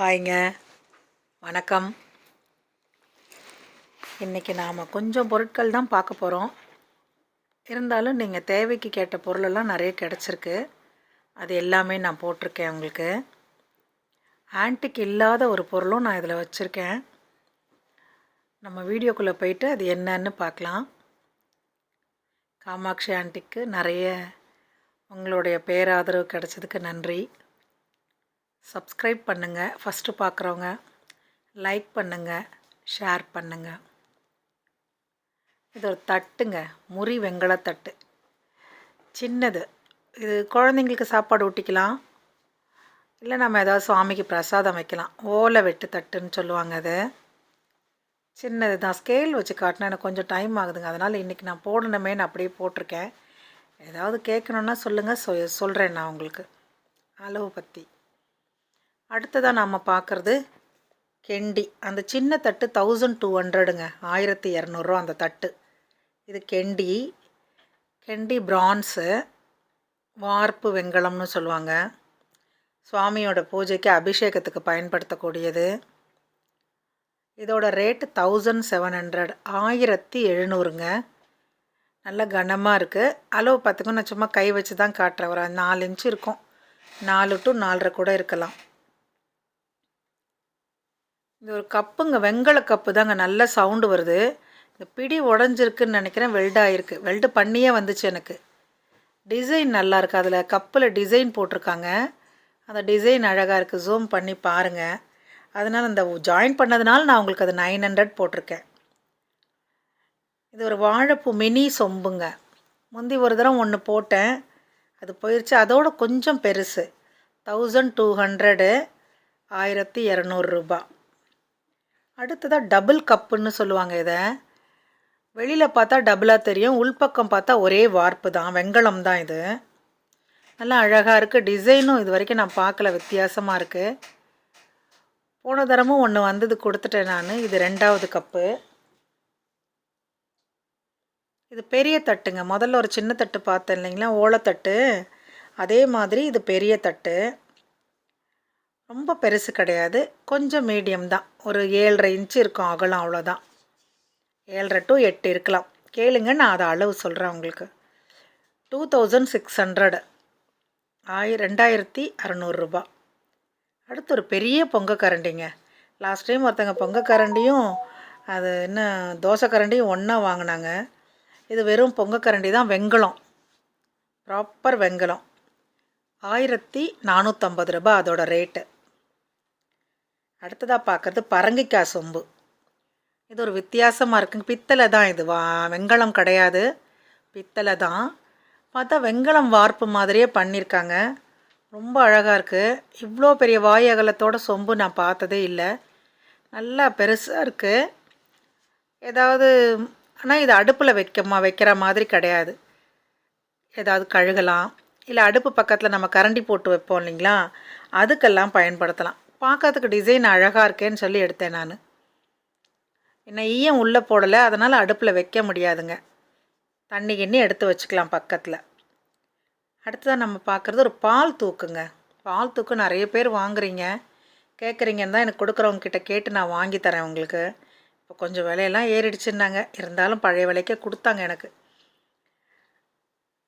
ஹாய்ங்க, வணக்கம். இன்றைக்கி நாம் கொஞ்சம் பொருட்கள் தான் பார்க்க போகிறோம். இருந்தாலும் நீங்கள் தேவைக்கு கேட்ட பொருளெல்லாம் நிறைய கிடச்சிருக்கு. அது எல்லாமே நான் போட்டிருக்கேன் உங்களுக்கு. ஆன்டிக் இல்லாத ஒரு பொருளும் நான் இதில் வச்சுருக்கேன். நம்ம வீடியோக்குள்ளே போயிட்டு அது என்னன்னு பார்க்கலாம். காமாட்சி ஆன்டிக்கு நிறைய உங்களுடைய பேராதரவு கிடச்சதுக்கு நன்றி. சப்ஸ்கிரைப் பண்ணுங்கள், ஃபஸ்ட்டு பார்க்குறவங்க லைக் பண்ணுங்கள், ஷேர் பண்ணுங்கள். இது ஒரு தட்டுங்க, முறி வெங்கலத்தட்டு, சின்னது. இது குழந்தைங்களுக்கு சாப்பாடு ஊட்டிக்கலாம், இல்லை நம்ம ஏதாவது சுவாமிக்கு பிரசாதம் வைக்கலாம். ஓலை வெட்டு தட்டுன்னு சொல்லுவாங்க. அது சின்னது தான். ஸ்கேல் வச்சு காட்டினா எனக்கு கொஞ்சம் டைம் ஆகுதுங்க. அதனால் இன்றைக்கி நான் போடணுமேன்னு அப்படியே போட்டிருக்கேன். ஏதாவது கேட்கணுன்னா சொல்லுங்கள், சொல்கிறேன் நான் உங்களுக்கு அளவு பற்றி. அடுத்ததாக நாம் பார்க்குறது கெண்டி. அந்த சின்ன தட்டு 1200ங்க, 1200 அந்த தட்டு. இது கெண்டி பிரான்ஸு, வார்ப்பு வெங்கலம்னு சொல்லுவாங்க. சுவாமியோட பூஜைக்கு அபிஷேகத்துக்கு பயன்படுத்தக்கூடியது. இதோட ரேட்டு 1700, 1700ங்க. நல்ல கனமாக இருக்குது. அளவு பார்த்துக்கோ, நான் சும்மா கை வச்சு தான் காட்டுறேன். ஒரு 4 இன்ச்சு இருக்கும், 4 to 4.5 கூட இருக்கலாம். இது ஒரு கப்புங்க, வெங்கல கப்பு தாங்க. நல்ல சவுண்டு வருது. இந்த பிடி உடஞ்சிருக்குன்னு நினைக்கிறேன், வெல்டாகிருக்கு. வெல்டு பண்ணியே வந்துச்சு எனக்கு. டிசைன் நல்லாயிருக்கு. அதில் கப்பில் டிசைன் போட்டிருக்காங்க. அந்த டிசைன் அழகாக இருக்குது. ஜூம் பண்ணி பாருங்கள். அதனால் அந்த ஜாயின் பண்ணதுனால நான் உங்களுக்கு அது 900 போட்டிருக்கேன். இது ஒரு வாழைப்பூ மினி சொம்புங்க. முந்தி ஒரு தரம் ஒன்று போட்டேன், அது போயிடுச்சு. அதோட கொஞ்சம் பெருசு, 1200, 1200 ரூபா. அடுத்ததாக டபுள் கப்புன்னு சொல்லுவாங்க. இதை வெளியில் பார்த்தா டபுளாக தெரியும், உள்பக்கம் பார்த்தா ஒரே வார்ப்பு தான், வெங்கலம் தான். இது நல்லா அழகாக இருக்குது. டிசைனும் இது வரைக்கும் நான் பார்க்கல, வித்தியாசமாக இருக்குது. போன தரமும் ஒன்று வந்தது, கொடுத்துட்டேன் நான். இது 2வது கப்பு. இது பெரிய தட்டுங்க. முதல்ல ஒரு சின்ன தட்டு பார்த்தேன் இல்லைங்களா, ஓலைத்தட்டு. அதே மாதிரி இது பெரிய தட்டு. ரொம்ப பெருசு கிடையாது, கொஞ்சம் மீடியம் தான். ஒரு 7.5 இன்ச்சு இருக்கும் அகலம், அவ்வளோதான். 7.5 to 8 இருக்கலாம். கேளுங்க, நான் அதை அளவு சொல்கிறேன் உங்களுக்கு. 2600, 2600 ரூபா. அடுத்து ஒரு பெரிய பொங்க கரண்டிங்க. லாஸ்ட் டைம் ஒருத்தங்க பொங்க கரண்டியும் அது என்ன தோசை கரண்டியும் ஒன்றா வாங்கினாங்க. இது வெறும் பொங்க கரண்டி தான், வெங்கலம், ப்ராப்பர் வெங்கலம். 1450 ரூபா அதோட ரேட்டு. அடுத்ததாக பார்க்குறது பரங்கிக்காய் சொம்பு. இது ஒரு வித்தியாசமாக இருக்குங்க. பித்தளை தான் இது, வெங்கலம் கிடையாது, பித்தளை தான். பார்த்தா வெங்கலம் வார்ப்பு மாதிரியே பண்ணியிருக்காங்க. ரொம்ப அழகாக இருக்குது. இவ்வளோ பெரிய வாய் அகலத்தோட சொம்பு நான் பார்த்ததே இல்லை. நல்லா பெருசாக இருக்குது. ஏதாவது ஆனால் இது அடுப்பில் வைக்கிற மாதிரி கிடையாது. ஏதாவது கழுகலாம், இல்லை அடுப்பு பக்கத்தில் நம்ம கரண்டி போட்டு வைப்போம் இல்லைங்களா, அதுக்கெல்லாம் பயன்படுத்தலாம். பார்க்கறதுக்கு டிசைன் அழகாக இருக்கேன்னு சொல்லி எடுத்தேன் நான். என்ன ஈயம் உள்ளே போடலை, அதனால் அடுப்பில் வைக்க முடியாதுங்க. தண்ணி கிண்ணி எடுத்து வச்சுக்கலாம் பக்கத்தில். அடுத்ததான் நம்ம பார்க்குறது ஒரு பால் தூக்குங்க. பால் தூக்கு நிறைய பேர் வாங்குறீங்க, கேட்குறீங்கன்னு தான் எனக்கு கொடுக்குறவங்க கிட்ட கேட்டு நான் வாங்கி தரேன் உங்களுக்கு. இப்போ கொஞ்சம் விலையெல்லாம் ஏறிடுச்சுன்னாங்க, இருந்தாலும் பழைய விலைக்கே கொடுத்தாங்க எனக்கு.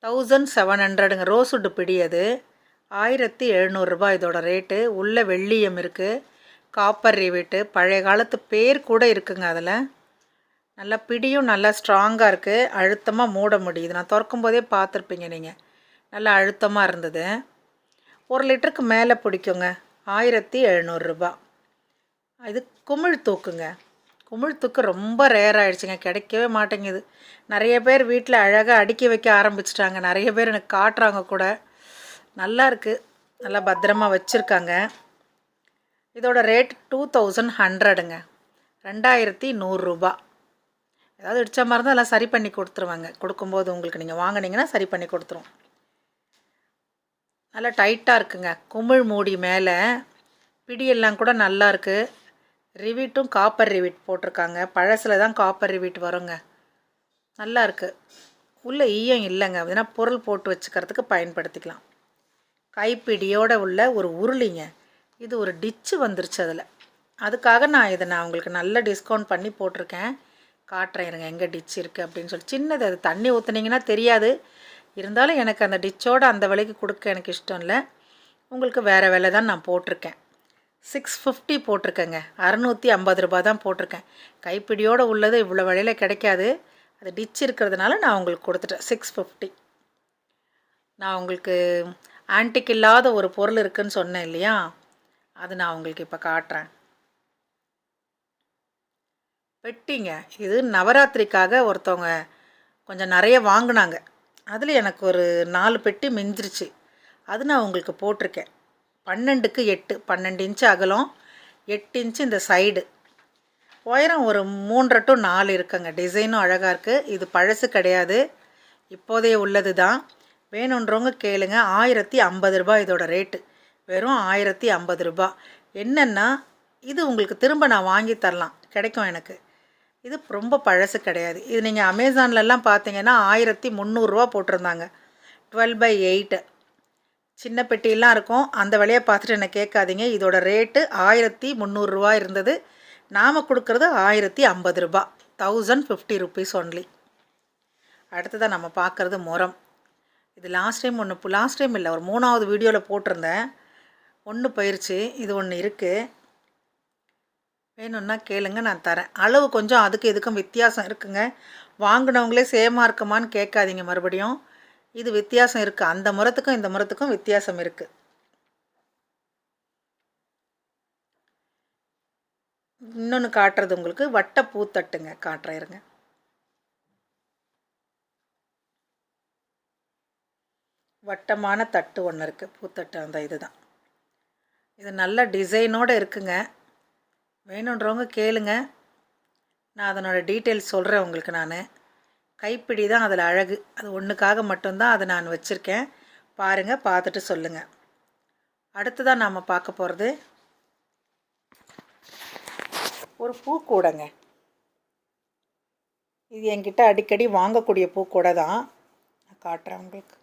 1700ங்க. ரோஸ்வுட்டு பிடி. அது 1700 ரூபா இதோட ரேட்டு. உள்ள வெள்ளியம் இருக்குது, காப்பர் ரிவீட்டு, பழைய காலத்து பேர் கூட இருக்குங்க அதில். நல்லா பிடியும் நல்லா ஸ்ட்ராங்காக இருக்குது, அழுத்தமாக மூட முடியுது. நான் திறக்கும் போதே பார்த்துருப்பீங்க நீங்கள், நல்லா அழுத்தமாக இருந்தது. 1 லிட்டருக்கு மேலே பிடிக்குங்க. 1700 ரூபா. இது குமிழ் தூக்குங்க. குமிழ் தூக்கு ரொம்ப ரேர் ஆகிடுச்சிங்க, கிடைக்கவே மாட்டேங்குது. நிறைய பேர் வீட்டில் அழகாக அடுக்கி வைக்க ஆரம்பிச்சிட்டாங்க. நிறைய பேர் எனக்கு காட்டுறாங்க கூட. நல்லா இருக்குது, நல்லா பத்திரமா வச்சுருக்காங்க. இதோட ரேட் 2100ங்க, 2100 ரூபா. ஏதாவது இடிச்ச மாதிரி இருந்தால் எல்லாம் சரி பண்ணி கொடுத்துருவாங்க. கொடுக்கும்போது உங்களுக்கு நீங்கள் வாங்கினீங்கன்னா சரி பண்ணி கொடுத்துருவோம். நல்லா டைட்டாக இருக்குங்க. குமிழ் மூடி மேலே பிடியெல்லாம் கூட நல்லா இருக்குது. ரிவீட்டும் காப்பர் ரிவீட் போட்டிருக்காங்க. பழசில் தான் காப்பர் ரிவீட் வருங்க. நல்லா இருக்குது. உள்ளே ஈயம் இல்லைங்க, அப்படின்னா பொருள் போட்டு வச்சுக்கிறதுக்கு பயன்படுத்திக்கலாம். கைப்பிடியோடு உள்ள ஒரு உருளிங்க. இது ஒரு டிச்சு வந்துருச்சு அதில். அதுக்காக நான் உங்களுக்கு நல்ல டிஸ்கவுண்ட் பண்ணி போட்டிருக்கேன். காட்டுறேன் இருங்க எங்கே டிச் இருக்குது அப்படின்னு சொல்லி. சின்னது, அது தண்ணி ஊற்றுனீங்கன்னா தெரியாது. இருந்தாலும் எனக்கு அந்த டிச்சோடு அந்த விலைக்கு கொடுக்க எனக்கு இஷ்டம் இல்லை. உங்களுக்கு வேறு விலை தான் நான் போட்டிருக்கேன். 650 போட்டிருக்கேங்க. 650 ரூபா தான் போட்டிருக்கேன். கைப்பிடியோடு உள்ளது இவ்வளோ விலையில் கிடைக்காது. அது டிச் இருக்கிறதுனால நான் உங்களுக்கு கொடுத்துட்டேன் 650. நான் உங்களுக்கு ஆன்டிக் இல்லாத ஒரு பொருள் இருக்குதுன்னு சொன்னேன் இல்லையா, அது நான் உங்களுக்கு இப்போ காட்டுறேன். பெட்டிங்க. இது நவராத்திரிக்காக ஒருத்தவங்க கொஞ்சம் நிறைய வாங்கினாங்க. அதில் எனக்கு ஒரு 4 பெட்டி மிஞ்சிருச்சு. அது நான் உங்களுக்கு போட்டிருக்கேன். 12க்கு 8, 12 இன்ச்சு அகலம், 8 இன்ச்சு இந்த சைடு, உயரம் ஒரு 3 to 4 இருக்குங்க. டிசைனும் அழகாக இருக்குது. இது பழசு கிடையாது, இப்போதைய உள்ளது தான். வேணுன்றவங்க கேளுங்க. 1050 ரூபா இதோட ரேட்டு. வெறும் 1050 ரூபா. என்னென்னா இது உங்களுக்கு திரும்ப நான் வாங்கி தரலாம், கிடைக்கும் எனக்கு. இது ரொம்ப பழசு கிடையாது. இது நீங்கள் அமேசான்லலாம் பார்த்தீங்கன்னா 1300 ரூபா போட்டிருந்தாங்க. 12/8 சின்ன பெட்டியெல்லாம் இருக்கும். அந்த விலையை பார்த்துட்டு என்ன கேட்காதீங்க. இதோட ரேட்டு 1300 ரூபா இருந்தது. நாம் கொடுக்குறது 1050 ரூபா, 1050 ருபீஸ் ஒன்லி. அடுத்ததான் நம்ம பார்க்குறது முறம். இது லாஸ்ட் டைம் இல்லை, ஒரு 3வது வீடியோவில் போட்டிருந்தேன். ஒன்று போயிடுச்சு. இது ஒன்று இருக்குது, வேணும்னா கேளுங்க, நான் தரேன். அளவு கொஞ்சம் அதுக்கு இதுக்கும் வித்தியாசம் இருக்குங்க. வாங்கினவங்களே சேமாக இருக்குமான்னு கேட்காதீங்க மறுபடியும். இது வித்தியாசம் இருக்குது. அந்த முறத்துக்கும் இந்த முறத்துக்கும் வித்தியாசம் இருக்குது. இன்னொன்று காட்டுறது உங்களுக்கு வட்ட பூத்தட்டுங்க, காட்டுறேன் இருங்க. வட்டமான தட்டு ஒன்று இருக்குது, பூத்தட்டு. அந்த இதுதான். இது நல்ல டிசைனோடு இருக்குங்க. வேணுன்றவங்க கேளுங்க, நான் அதனோட டீட்டெயில்ஸ் சொல்கிறேன் உங்களுக்கு. நான் கைப்பிடி தான் அதில் அழகு, அது ஒன்றுக்காக மட்டும்தான் அதை நான் வச்சுருக்கேன். பாருங்கள், பார்த்துட்டு சொல்லுங்கள். அடுத்ததான் நாம் பார்க்க போகிறது ஒரு பூக்கூடைங்க. இது என்கிட்ட அடிக்கடி வாங்கக்கூடிய பூக்கூடை தான். நான் காட்டுறேன் உங்களுக்கு.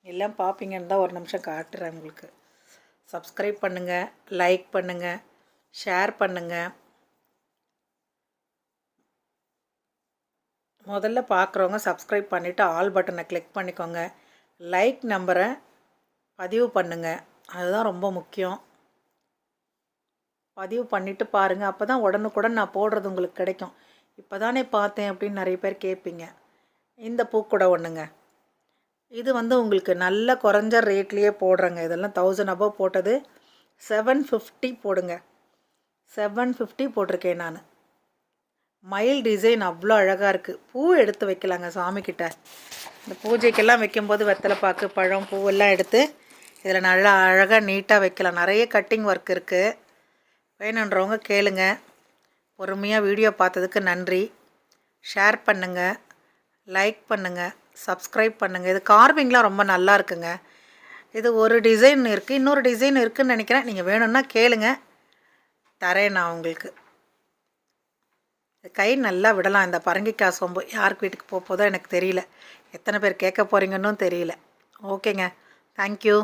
எல்லாம் பார்ப்பீங்கன்னு தான் ஒரு நிமிஷம் காட்டுறேன் உங்களுக்கு. சப்ஸ்கிரைப் பண்ணுங்கள், லைக் பண்ணுங்கள், ஷேர் பண்ணுங்கள். முதல்ல பார்க்குறவங்க சப்ஸ்கிரைப் பண்ணிவிட்டு ஆல் பட்டனை கிளிக் பண்ணிக்கோங்க. லைக் நம்பரை பதிவு பண்ணுங்கள், அதுதான் ரொம்ப முக்கியம். பதிவு பண்ணிவிட்டு பாருங்கள், அப்போ தான் உடனுக்குடன் நான் போடுறது உங்களுக்கு கிடைக்கும். இப்போ தானே பார்த்தேன் அப்படின்னு நிறைய பேர் கேட்பீங்க. இந்த பூக்கூடை ஒன்றுங்க. இது உங்களுக்கு நல்ல குறைஞ்ச ரேட்லேயே போடுறேங்க. இதெல்லாம் 1000 above போட்டது. 750 போடுங்க. 750 போட்டிருக்கேன் நான். மயில் டிசைன் அவ்வளோ அழகாக இருக்குது. பூ எடுத்து வைக்கலாங்க சாமிக்கிட்ட. இந்த பூஜைக்கெல்லாம் வைக்கும்போது வெத்தலை பாக்கு, பழம், பூவெல்லாம் எடுத்து இதில் நல்லா அழகாக நீட்டாக வைக்கலாம். நிறைய கட்டிங் ஒர்க் இருக்குது. வேணுன்றவங்க கேளுங்க. பொறுமையாக வீடியோ பார்த்ததுக்கு நன்றி. ஷேர் பண்ணுங்கள், லைக் பண்ணுங்கள், சப்ஸ்கிரைப் பண்ணுங்கள். இது கார்விங்லாம் ரொம்ப நல்லா இருக்குங்க. இது ஒரு டிசைன் இருக்குது, இன்னொரு டிசைன் இருக்குதுன்னு நினைக்கிறேன். நீங்கள் வேணும்னா கேளுங்க, தரேன் நான் உங்களுக்கு. கை நல்லா விடலாம். இந்த பரங்கிக்காய் சொம்பு யாருக்கு வீட்டுக்கு போதோ எனக்கு தெரியல. எத்தனை பேர் கேட்க போகிறீங்கன்னு தெரியல. ஓகேங்க, தேங்க்யூ.